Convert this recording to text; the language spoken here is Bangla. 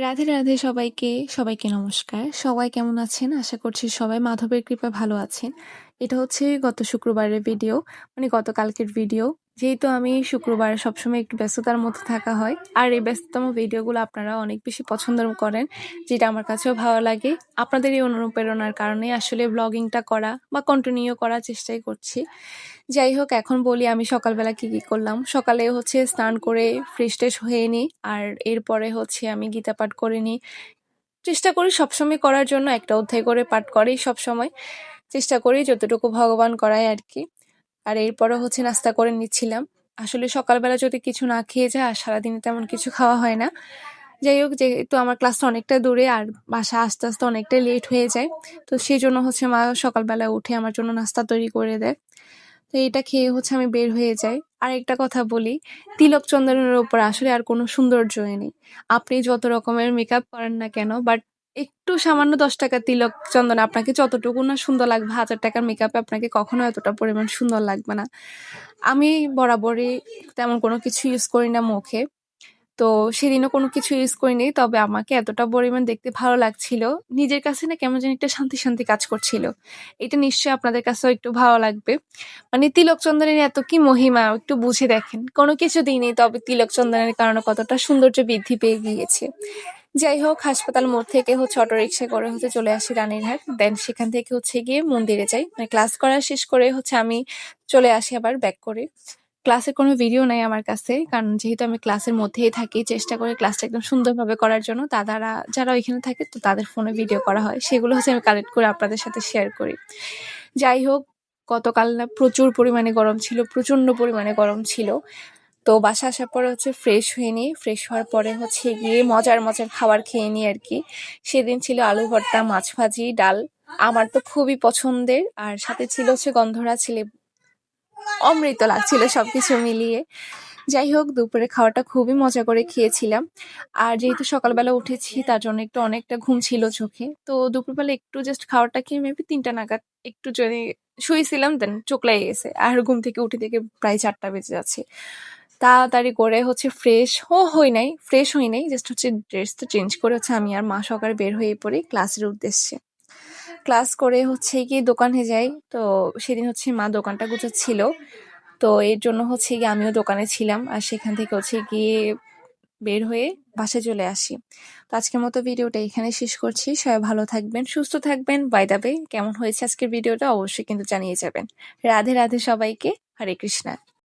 রাধে রাধে সবাইকে নমস্কার। সবাই কেমন আছেন? আশা করছি সবাই মাধবের কৃপায় ভালো আছেন। এটা হচ্ছে গত শুক্রবারের ভিডিও, মানে গতকালকের ভিডিও। যেহেতু আমি শুক্রবার সবসময় একটু ব্যস্ততার মধ্যে থাকা হয়, আর এই ব্যস্ততম ভিডিওগুলো আপনারা অনেক বেশি পছন্দ করেন, যেটা আমার কাছেও ভালো লাগে। আপনাদের এই অনুপ্রেরণার কারণে আসলে ব্লগিংটা করা বা কন্টিনিউ করার চেষ্টাই করছি। যাই হোক, এখন বলি আমি সকালবেলা কি করলাম। সকালে হচ্ছে স্নান করে ফ্রেশ-ট্রেশ হয়ে নিই, আর এরপরে হচ্ছে আমি গীতা পাঠ করে নিই। চেষ্টা করি সবসময় করার জন্য, একটা অধ্যায় করে পাঠ করেই সবসময় চেষ্টা করি, যতটুকু ভগবান করায় আর কি। আর এরপরে হচ্ছে নাস্তা করে নিচ্ছিলাম। আসলে সকালবেলা যদি কিছু না খেয়ে যায় আর সারাদিনে তেমন কিছু খাওয়া হয় না। যাই হোক, যেহেতু আমার ক্লাসটা অনেকটা দূরে আর বাসা আসতে আসতে অনেকটাই লেট হয়ে যায়, তো সেই জন্য হচ্ছে মা সকালবেলা উঠে আমার জন্য নাস্তা তৈরি করে দেয়। তো এটা খেয়ে হচ্ছে আমি বের হয়ে যাই। আর একটা কথা বলি, তিলক চন্দনের উপর আসলে আর কোনো সৌন্দর্যই নেই। আপনি যত রকমের মেকআপ করেন না কেন, বাট একটু সামান্য 10 টাকা তিলক চন্দন আপনাকে যতটুকু না সুন্দর লাগবে, 1000 টাকার মেকআপে আপনাকে কখনো এতটা পরিমাণ সুন্দর লাগবে না। আমি বরাবরই তেমন কোনো কিছু ইউজ করি না মুখে। তো সেদিনও কোনো কিছু ইউজ করিনি। তবে আমাকে এতটা পরিমাণ দেখতে ভালো লাগছিল, নিজের কাছে না কেমন জানি একটা শান্তি কাজ করছিল। এটা নিশ্চয়ই আপনাদের কাছেও একটু ভালো লাগবে। মানে তিলক চন্দনের এত কি মহিমা একটু বুঝে দেখেন। কোনো কিছু দিইনি, তবে তিলক চন্দনের কারণে কতটা সৌন্দর্য বৃদ্ধি পেয়ে গিয়েছে। যাই হোক, হাসপাতাল মোড় থেকে হচ্ছে অটোরিকশা করে হচ্ছে চলে আসি রানীরহাট। দেন সেখান থেকে হচ্ছে গিয়ে মন্দিরে যাই। মানে ক্লাস করা শেষ করে হচ্ছে আমি চলে আসি আবার ব্যাক করে। ক্লাসের কোনো ভিডিও নাই আমার কাছে, কারণ যেহেতু আমি ক্লাসের মধ্যেই থাকি, চেষ্টা করি ক্লাসটা একদম সুন্দরভাবে করার জন্য। দাদারা যারা ওইখানে থাকে, তো তাদের ফোনে ভিডিও করা হয়, সেগুলো হচ্ছে আমি কালেক্ট করে আপনাদের সাথে শেয়ার করি। যাই হোক, গতকাল না প্রচুর পরিমাণে গরম ছিল, প্রচন্ড পরিমাণে গরম ছিল। তো বাসা আসার পরে হচ্ছে ফ্রেশ হয়ে নিই। ফ্রেশ হওয়ার পরে হচ্ছে গিয়ে মজার খাবার খেয়ে নিই আর কি। সেদিন ছিল আলু ভর্তা, মাছ ভাজি, ডাল। আমার তো খুবই পছন্দের। আর সাথে ছিল হচ্ছে গন্ধরাজ লেবু। অমৃত লাগছিল সবকিছু মিলিয়ে। যাই হোক, দুপুরে খাওয়াটা খুবই মজা করে খেয়েছিলাম। আর যেহেতু সকালবেলা উঠেছি, তার জন্য অনেকটা ঘুম ছিল চোখে। তো দুপুরবেলা একটু জাস্ট খাওয়াটা খেয়ে মেবি 3টা নাগাদ একটু যদি শুয়েছিলাম, দেন চোখ লেগে গেছে। আর ঘুম থেকে উঠে থেকে প্রায় 4টা বেজে যাচ্ছে। তাড়াতাড়ি করে হচ্ছে ফ্রেশ হই নাই, জাস্ট হচ্ছে ড্রেসটা চেঞ্জ করে হচ্ছে আমি আর মা সকালে বের হয়ে পড়ি ক্লাসের উদ্দেশ্যে। ক্লাস করে হচ্ছে গিয়ে দোকানে যাই। তো সেদিন হচ্ছে মা দোকানটা গুছাচ্ছিল, তো এর জন্য হচ্ছে গিয়ে আমিও দোকানে ছিলাম। আর সেখান থেকে হচ্ছে গিয়ে বের হয়ে বাসায় চলে আসি। তো আজকের মতো ভিডিওটা এখানে শেষ করছি। সবাই ভালো থাকবেন, সুস্থ থাকবেন। বাই দ্য ওয়ে, কেমন হয়েছে আজকের ভিডিওটা অবশ্যই কিন্তু জানিয়ে যাবেন। রাধে রাধে সবাইকে। হরে কৃষ্ণা।